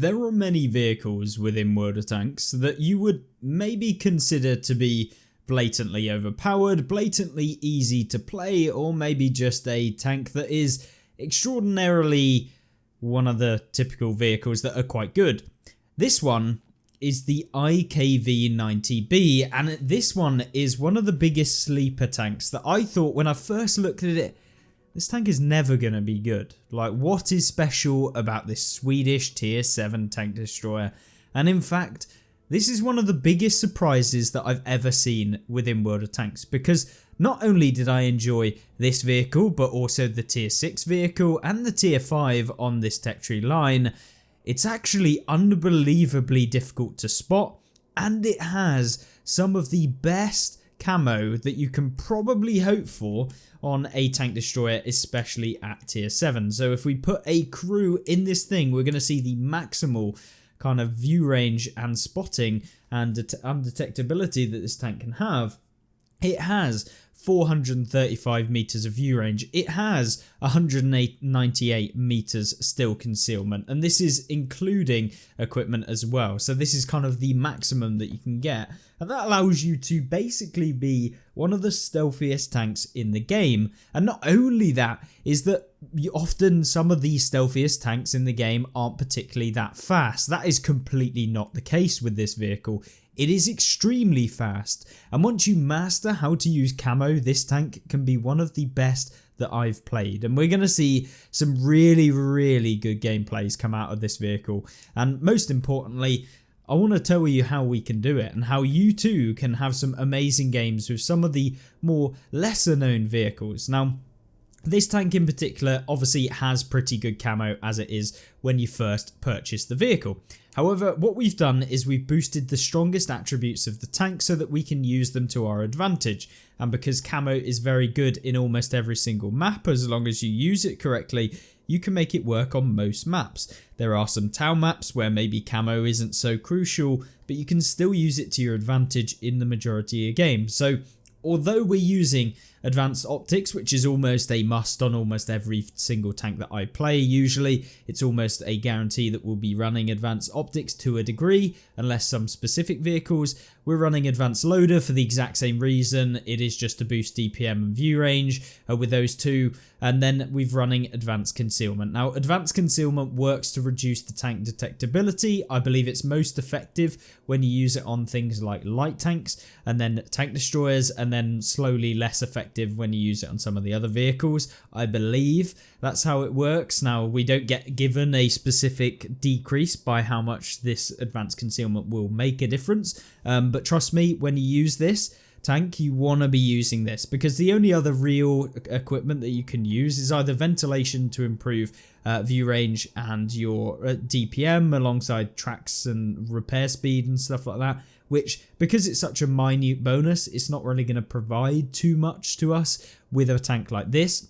there are many vehicles within World of Tanks that you would maybe consider to be blatantly overpowered, blatantly easy to play, or maybe just a tank that is extraordinarily one of the typical vehicles that are quite good. This one is the IKV-90B, and this one is one of the biggest sleeper tanks that I thought when I first looked at it, this tank is never going to be good. Like, what is special about this Swedish tier 7 tank destroyer? And in fact, this is one of the biggest surprises that I've ever seen within World of Tanks, because not only did I enjoy this vehicle, but also the tier 6 vehicle and the tier 5 on this tech tree line. It's actually unbelievably difficult to spot, and it has some of the best camo that you can probably hope for on a tank destroyer, especially at tier 7. So if we put a crew in this thing, we're going to see the maximal kind of view range and spotting and undetectability that this tank can have. It has 435 meters of view range. It has 198 meters still concealment, and this is including equipment as well. So this is kind of the maximum that you can get, and that allows you to basically be one of the stealthiest tanks in the game. And not only that, is that often some of the stealthiest tanks in the game aren't particularly that fast. That is completely not the case with this vehicle. It is extremely fast, and once you master how to use camo, this tank can be one of the best that I've played, and we're going to see some really good gameplays come out of this vehicle. And most importantly, I want to tell you how we can do it and how you too can have some amazing games with some of the more lesser known vehicles. Now, this tank in particular obviously has pretty good camo as it is when you first purchase the vehicle. However, what we've done is we've boosted the strongest attributes of the tank so that we can use them to our advantage. And because camo is very good in almost every single map, as long as you use it correctly, you can make it work on most maps. There are some town maps where maybe camo isn't so crucial, but you can still use it to your advantage in the majority of games. So although we're using advanced optics, which is almost a must on almost every single tank that I play, usually it's almost a guarantee that we'll be running advanced optics to a degree, unless some specific vehicles. We're running advanced loader for the exact same reason. It is just to boost DPM and view range with those two. And then we've running advanced concealment. Now, advanced concealment works to reduce the tank detectability. I believe it's most effective when you use it on things like light tanks and then tank destroyers, and then slowly less effective when you use it on some of the other vehicles. I believe that's how it works. Now, we don't get given a specific decrease by how much this advanced concealment will make a difference. But trust me, when you use this tank, you want to be using this, because the only other real equipment that you can use is either ventilation to improve view range and your DPM alongside tracks and repair speed and stuff like that, which, because it's such a minute bonus, it's not really going to provide too much to us with a tank like this.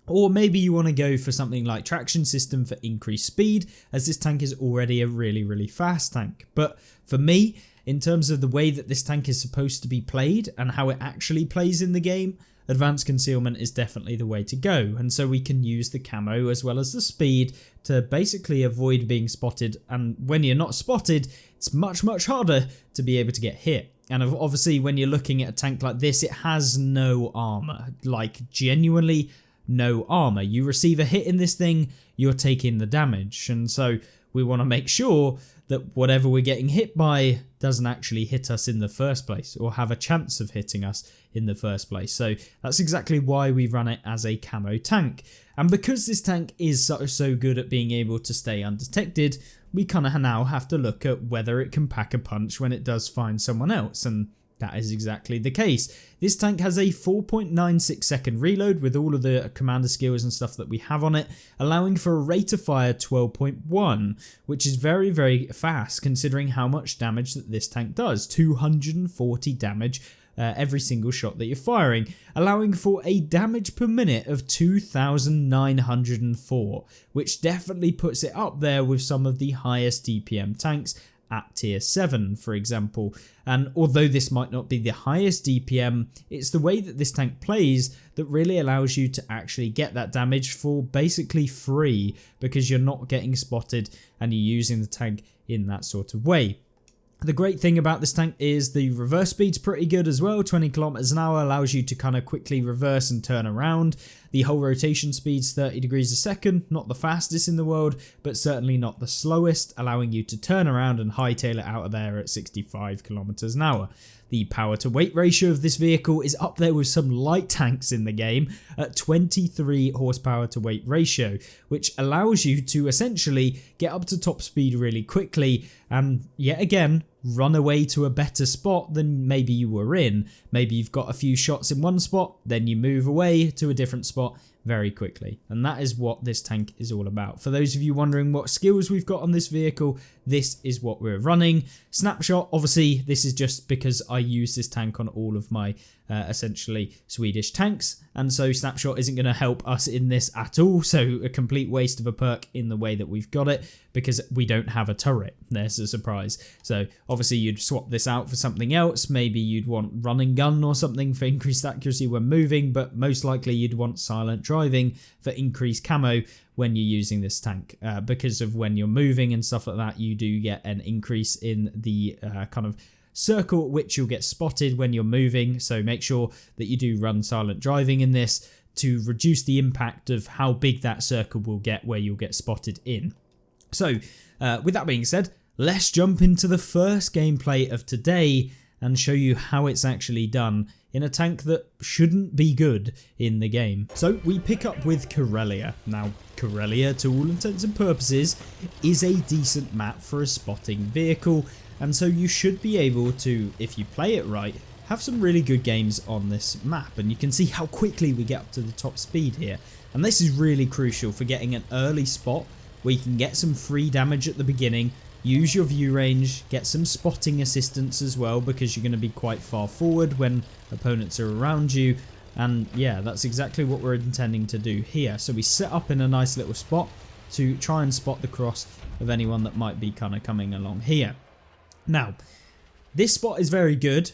Or maybe you want to go for something like traction system for increased speed, as this tank is already a really fast tank. But for me, in terms of the way that this tank is supposed to be played and how it actually plays in the game, advanced concealment is definitely the way to go. And so we can use the camo as well as the speed to basically avoid being spotted. And when you're not spotted, it's much harder to be able to get hit. And obviously when you're looking at a tank like this, it has no armor, like genuinely no armor. You receive a hit in this thing, you're taking the damage. And so we want to make sure that whatever we're getting hit by doesn't actually hit us in the first place, or have a chance of hitting us in the first place. So that's exactly why we run it as a camo tank. And because this tank is so good at being able to stay undetected, we kind of now have to look at whether it can pack a punch when it does find someone else, and that is exactly the case. This tank has a 4.96 second reload with all of the commander skills and stuff that we have on it, allowing for a rate of fire 12.1, which is very fast considering how much damage that this tank does. 240 damage every single shot that you're firing, allowing for a damage per minute of 2,904, which definitely puts it up there with some of the highest DPM tanks at tier 7, for example. And although this might not be the highest DPM, it's the way that this tank plays that really allows you to actually get that damage for basically free, because you're not getting spotted and you're using the tank in that sort of way. The great thing about this tank is the reverse speed's pretty good as well. 20 kilometers an hour allows you to kind of quickly reverse and turn around. The whole rotation speed's 30 degrees a second, not the fastest in the world, but certainly not the slowest, allowing you to turn around and hightail it out of there at 65 kilometers an hour. The power to weight ratio of this vehicle is up there with some light tanks in the game at 23 horsepower to weight ratio, which allows you to essentially get up to top speed really quickly and yet again run away to a better spot than maybe you were in. Maybe you've got a few shots in one spot, then you move away to a different spot very quickly, and that is what this tank is all about. For those of you wondering what skills we've got on this vehicle, this is what we're running. Snapshot, obviously this is just because I use this tank on all of my essentially Swedish tanks, and so Snapshot isn't going to help us in this at all, so a complete waste of a perk in the way that we've got it, because we don't have a turret. There's a surprise. So obviously you'd swap this out for something else. Maybe you'd want run and gun or something for increased accuracy when moving, but most likely you'd want silent driving for increased camo when you're using this tank, because of when you're moving and stuff like that, you do get an increase in the kind of circle at which you'll get spotted when you're moving. So make sure that you do run silent driving in this to reduce the impact of how big that circle will get where you'll get spotted in. So with that being said, let's jump into the first gameplay of today and show you how it's actually done in a tank that shouldn't be good in the game. So we pick up with Karelia. Now Karelia, to all intents and purposes, is a decent map for a spotting vehicle, and so you should be able to, if you play it right, have some really good games on this map. And you can see how quickly we get up to the top speed here, and this is really crucial for getting an early spot where you can get some free damage at the beginning, use your view range, get some spotting assistance as well, because you're going to be quite far forward when opponents are around you. And yeah, that's exactly what we're intending to do here. So we set up in a nice little spot to try and spot the cross of anyone that might be kind of coming along here. Now, this spot is very good,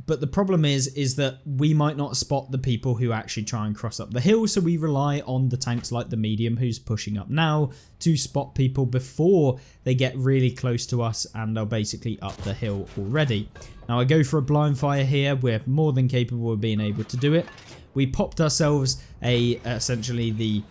but the problem is that we might not spot the people who actually try and cross up the hill, so we rely on the tanks like the medium, who's pushing up now, to spot people before they get really close to us and are basically up the hill already. Now I go for a blind fire here. We're more than capable of being able to do it. We popped ourselves essentially the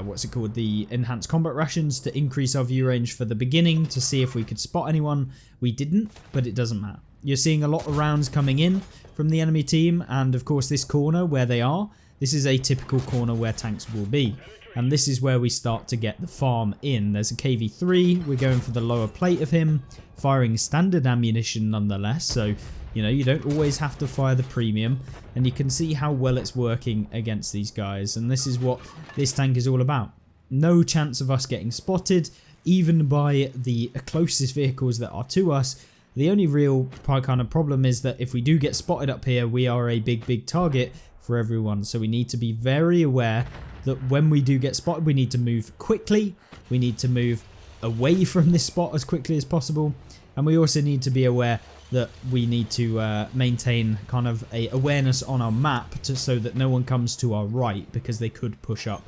what's it called, the enhanced combat rations to increase our view range for the beginning to see if we could spot anyone. We didn't, but it doesn't matter. You're seeing a lot of rounds coming in from the enemy team, and of course this corner where they are, this is a typical corner where tanks will be, and this is where we start to get the farm in. There's a KV3, we're going for the lower plate of him, firing standard ammunition nonetheless, so you know, you don't always have to fire the premium, and you can see how well it's working against these guys, and this is what this tank is all about. No chance of us getting spotted, even by the closest vehicles that are to us. The only real kind of problem is that if we do get spotted up here, we are a big target for everyone, so we need to be very aware that when we do get spotted, we need to move quickly, we need to move away from this spot as quickly as possible, and we also need to be aware that we need to maintain kind of a awareness on our map so that no one comes to our right, because they could push up.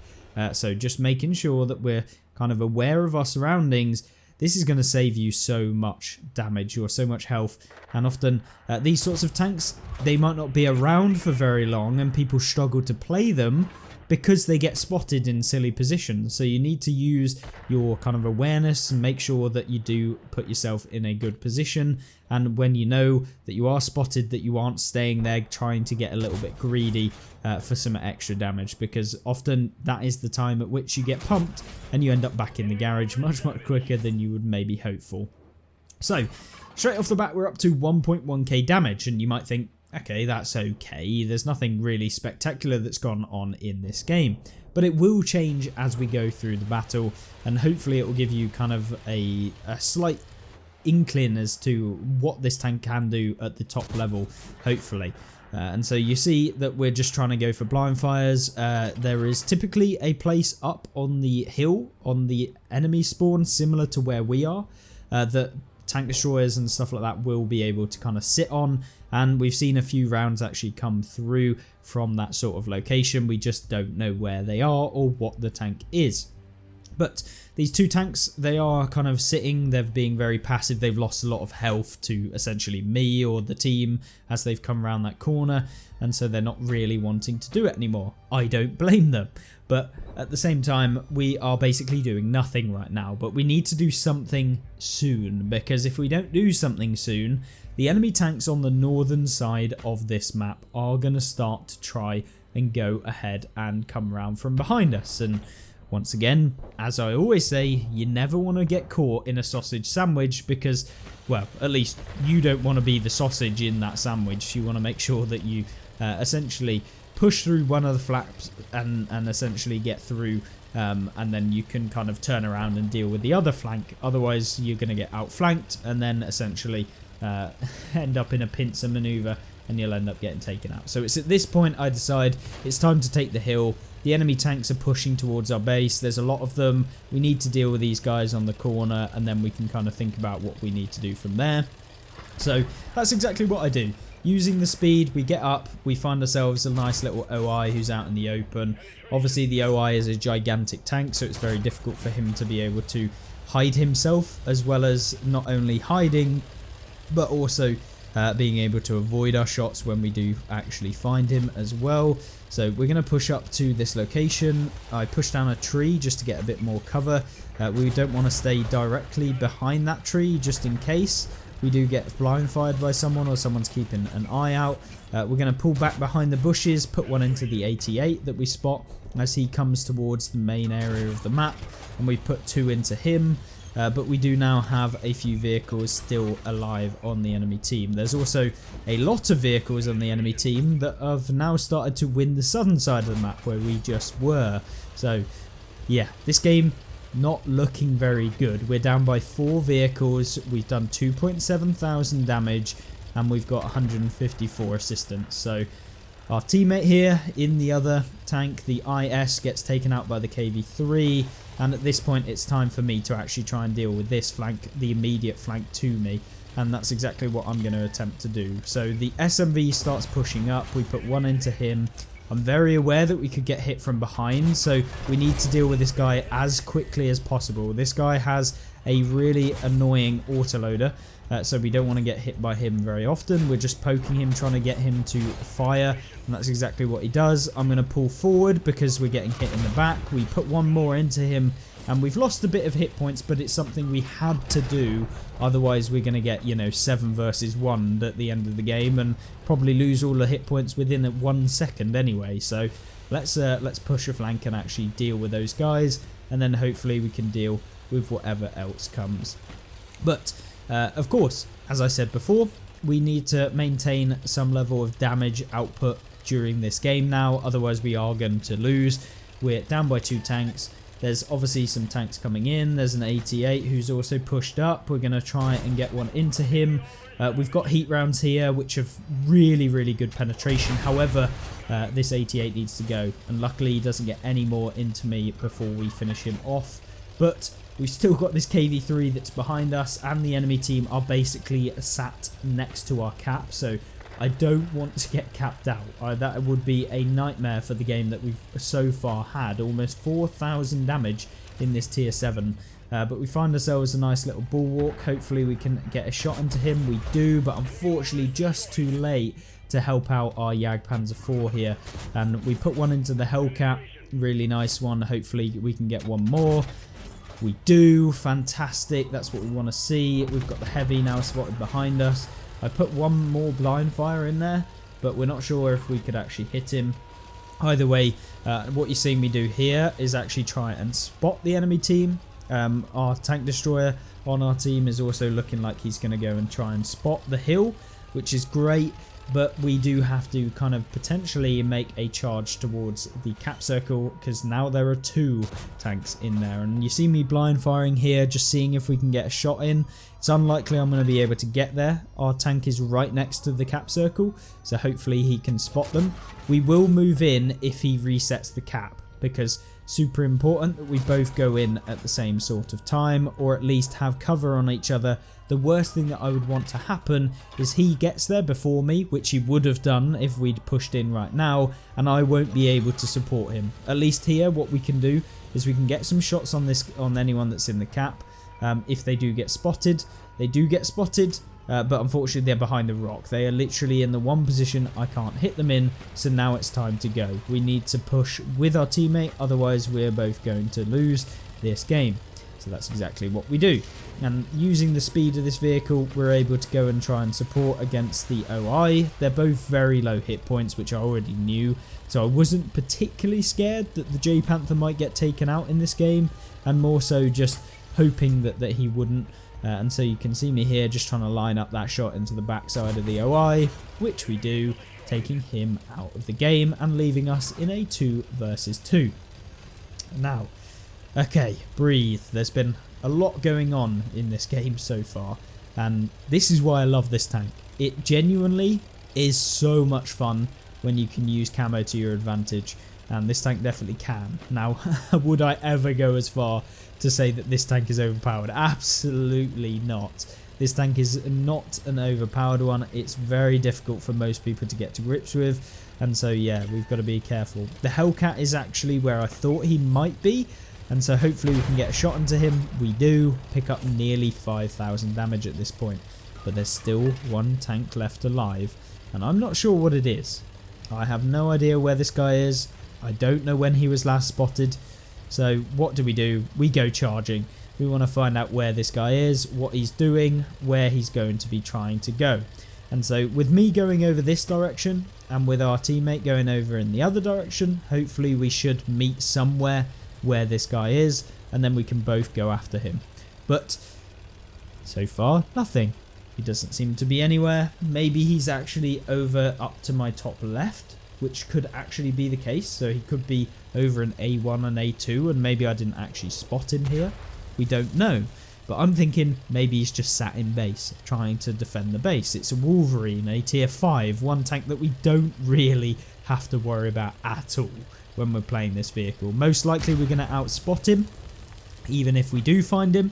So just making sure that we're kind of aware of our surroundings. This is going to save you so much damage or so much health, and often these sorts of tanks, they might not be around for very long and people struggle to play them because they get spotted in silly positions. So you need to use your kind of awareness and make sure that you do put yourself in a good position, and when you know that you are spotted, that you aren't staying there trying to get a little bit greedy for some extra damage, because often that is the time at which you get pumped and you end up back in the garage much quicker than you would maybe hope for. So straight off the bat, we're up to 1.1k damage, and you might think, okay, that's okay, there's nothing really spectacular that's gone on in this game, but it will change as we go through the battle, and hopefully it will give you kind of a slight inkling as to what this tank can do at the top level, hopefully. And so you see that we're just trying to go for blind fires. There is typically a place up on the hill on the enemy spawn similar to where we are, that tank destroyers and stuff like that will be able to kind of sit on, and we've seen a few rounds actually come through from that sort of location. We just don't know where they are or what the tank is. But these two tanks, they are kind of sitting, they're being very passive. They've lost a lot of health to essentially me or the team as they've come around that corner, and so they're not really wanting to do it anymore. I don't blame them. But at the same time, we are basically doing nothing right now, but we need to do something soon, because if we don't do something soon, the enemy tanks on the northern side of this map are going to start to try and go ahead and come around from behind us. And once again, as I always say, you never want to get caught in a sausage sandwich, because, well, at least you don't want to be the sausage in that sandwich. You want to make sure that you essentially push through one of the flaps and essentially get through, and then you can kind of turn around and deal with the other flank. Otherwise, you're going to get outflanked and then essentially end up in a pincer maneuver, and you'll end up getting taken out. So it's at this point I decide it's time to take the hill. The enemy tanks are pushing towards our base. There's a lot of them. We need to deal with these guys on the corner, and then we can kind of think about what we need to do from there. So that's exactly what I do. Using the speed, we get up, we find ourselves a nice little OI who's out in the open. Obviously the OI is a gigantic tank, so it's very difficult for him to be able to hide himself, as well as not only hiding, but also being able to avoid our shots when we do actually find him as well. So we're going to push up to this location. I push down a tree just to get a bit more cover. We don't want to stay directly behind that tree just in case we do get blind fired by someone or someone's keeping an eye out. We're going to pull back behind the bushes, put one into the 88 that we spot as he comes towards the main area of the map, and we've put two into him. But we do now have a few vehicles still alive on the enemy team. There's also a lot of vehicles on the enemy team that have now started to win the southern side of the map where we just were. So yeah, this game not looking very good. We're down by 4 vehicles. We've done 2,700 damage, and we've got 154 assistance. So our teammate here in the other tank, the IS, gets taken out by the KV3, and at this point it's time for me to actually try and deal with this flank, the immediate flank to me, and that's exactly what I'm going to attempt to do. So the SMV starts pushing up, we put one into him. I'm very aware that we could get hit from behind, so we need to deal with this guy as quickly as possible. This guy has a really annoying autoloader, so we don't want to get hit by him very often. We're just poking him, trying to get him to fire, and that's exactly what he does. I'm going to pull forward because we're getting hit in the back. We put one more into him, and we've lost a bit of hit points, but it's something we had to do. Otherwise, we're going to get, 7 versus 1 at the end of the game, and probably lose all the hit points within 1 second anyway. So let's push a flank and actually deal with those guys, and then hopefully we can deal with whatever else comes. But of course, as I said before, we need to maintain some level of damage output during this game now, otherwise we are going to lose. We're down by 2 tanks. There's obviously some tanks coming in. There's an 88 who's also pushed up. We're going to try and get one into him. We've got heat rounds here which have really, really good penetration. However, this 88 needs to go, and luckily he doesn't get any more into me before we finish him off. But we've still got this KV3 that's behind us, and the enemy team are basically sat next to our cap, so I don't want to get capped out. That would be a nightmare for the game that we've so far had. Almost 4,000 damage in this tier 7. But we find ourselves a nice little bulwark. Hopefully we can get a shot into him. We do, but unfortunately just too late to help out our Jagdpanzer 4 here. And we put one into the Hellcat. Really nice one. Hopefully we can get one more. We do. Fantastic. That's what we want to see. We've got the heavy now spotted behind us. I put one more blind fire in there, but we're not sure if we could actually hit him. Either way, what you're seeing me do here is actually try and spot the enemy team. Our tank destroyer on our team is also looking like he's going to go and try and spot the hill, which is great. But we do have to kind of potentially make a charge towards the cap circle, because now there are 2 tanks in there. And you see me blind firing here, just seeing if we can get a shot in. It's unlikely I'm going to be able to get there. Our tank is right next to the cap circle, so hopefully he can spot them. We will move in if he resets the cap, because super important that we both go in at the same sort of time, or at least have cover on each other. The worst thing that I would want to happen is he gets there before me, which he would have done if we'd pushed in right now, and I won't be able to support him. At least here what we can do is we can get some shots on anyone that's in the cap. If they do get spotted, they do get spotted, but unfortunately they're behind the rock. They are literally in the one position I can't hit them in, so now it's time to go. We need to push with our teammate, otherwise we're both going to lose this game. So that's exactly what we do. And using the speed of this vehicle, we're able to go and try and support against the OI. They're both very low hit points, which I already knew, so I wasn't particularly scared that the J Panther might get taken out in this game, and more so just hoping that he wouldn't. And so you can see me here just trying to line up that shot into the backside of the OI, which we do, taking him out of the game and leaving us in a 2 versus 2. Now, okay, breathe. There's been a lot going on in this game so far, and this is why I love this tank. It genuinely is so much fun when you can use camo to your advantage, and this tank definitely can. Now, would I ever go as far to say that this tank is overpowered? Absolutely not. This tank is not an overpowered one. It's very difficult for most people to get to grips with, and so yeah, we've got to be careful. The Hellcat is actually where I thought he might be, and so hopefully we can get a shot into him. We do pick up nearly 5,000 damage at this point, but there's still one tank left alive, and I'm not sure what it is. I have no idea where this guy is. I don't know when he was last spotted. So what do? We go charging. We want to find out where this guy is, what he's doing, where he's going to be trying to go. And so with me going over this direction and with our teammate going over in the other direction, hopefully we should meet somewhere where this guy is, and then we can both go after him. But so far, nothing. He doesn't seem to be anywhere. Maybe he's actually over up to my top left, which could actually be the case. So he could be over an A1 and A2, and maybe I didn't actually spot him here. We don't know. But I'm thinking maybe he's just sat in base, trying to defend the base. It's a Wolverine, a tier 5, one tank that we don't really have to worry about at all when we're playing this vehicle. Most likely we're going to outspot him, even if we do find him.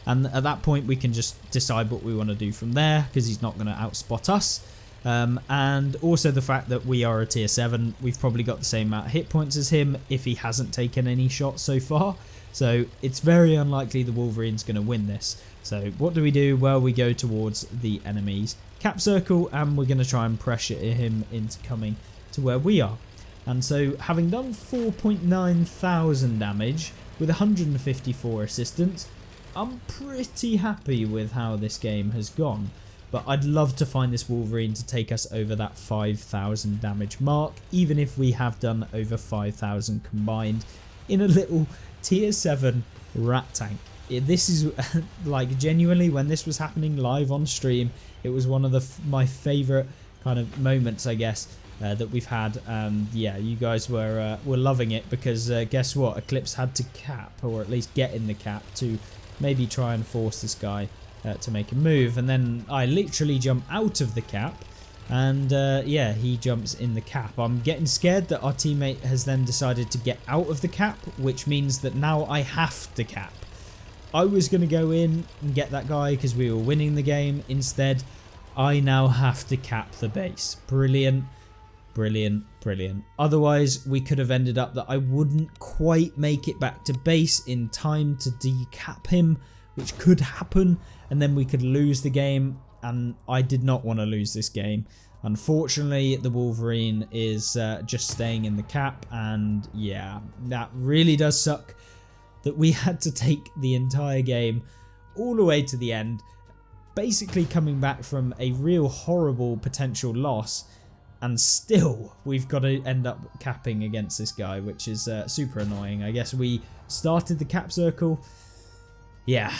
And at that point we can just decide what we want to do from there, because he's not going to outspot us. And also the fact that we are a tier 7, we've probably got the same amount of hit points as him if he hasn't taken any shots so far. So it's very unlikely the Wolverine's going to win this. So what do? Well, we go towards the enemy's cap circle, and we're going to try and pressure him into coming to where we are. And so having done 4.9 thousand damage with 154 assistance, I'm pretty happy with how this game has gone. But I'd love to find this Wolverine to take us over that 5,000 damage mark, even if we have done over 5,000 combined in a little tier 7 rat tank. This is like genuinely, when this was happening live on stream, it was one of my favourite kind of moments, I guess, that we've had. Yeah, you guys were loving it, because guess what? Eclipse had to cap, or at least get in the cap, to maybe try and force this guy to make a move. And then I literally jump out of the cap, and yeah, he jumps in the cap. I'm getting scared that our teammate has then decided to get out of the cap, which means that now I have to cap. I was going to go in and get that guy because we were winning the game. Instead, I now have to cap the base. Brilliant, brilliant, brilliant. Otherwise, we could have ended up that I wouldn't quite make it back to base in time to decap him, which could happen, and then we could lose the game, and I did not want to lose this game. Unfortunately, the Wolverine is just staying in the cap, and yeah, that really does suck that we had to take the entire game all the way to the end, basically coming back from a real horrible potential loss, and still we've got to end up capping against this guy, which is super annoying. I guess we started the cap circle. Yeah,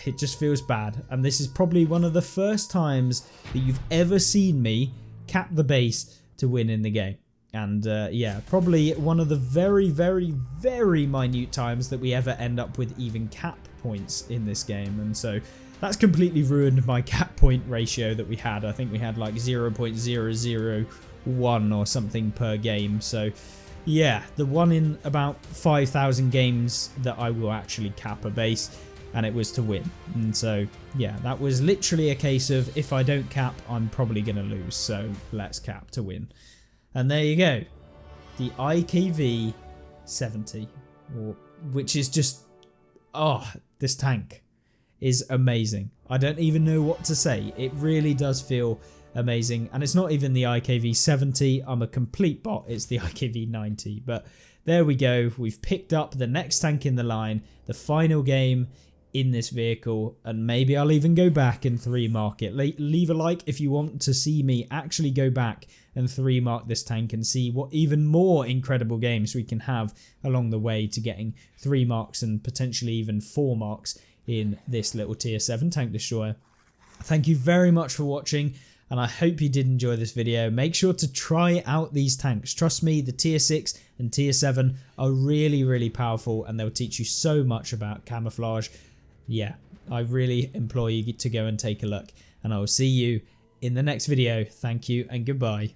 it just feels bad, and this is probably one of the first times that you've ever seen me cap the base to win in the game. And yeah, probably one of the very, very, very minute times that we ever end up with even cap points in this game. And so that's completely ruined my cap point ratio that we had. I think we had like 0.001 or something per game. So Yeah, the one in about 5,000 games that I will actually cap a base, and it was to win. And so, yeah, that was literally a case of if I don't cap, I'm probably going to lose. So let's cap to win. And there you go. The IKV 70, which is just, oh, this tank is amazing. I don't even know what to say. It really does feel amazing. And it's not even the IKV 70. I'm a complete bot. It's the IKV 90. But there we go. We've picked up the next tank in the line, the final game in this vehicle, and maybe I'll even go back and 3-mark it. Leave a like if you want to see me actually go back and 3-mark this tank and see what even more incredible games we can have along the way to getting 3 marks and potentially even 4 marks in this little tier 7 tank destroyer. Thank you very much for watching, and I hope you did enjoy this video. Make sure to try out these tanks. Trust me, the tier 6 and tier 7 are really, really powerful, and they'll teach you so much about camouflage. Yeah, I really implore you to go and take a look, and I will see you in the next video. Thank you and goodbye.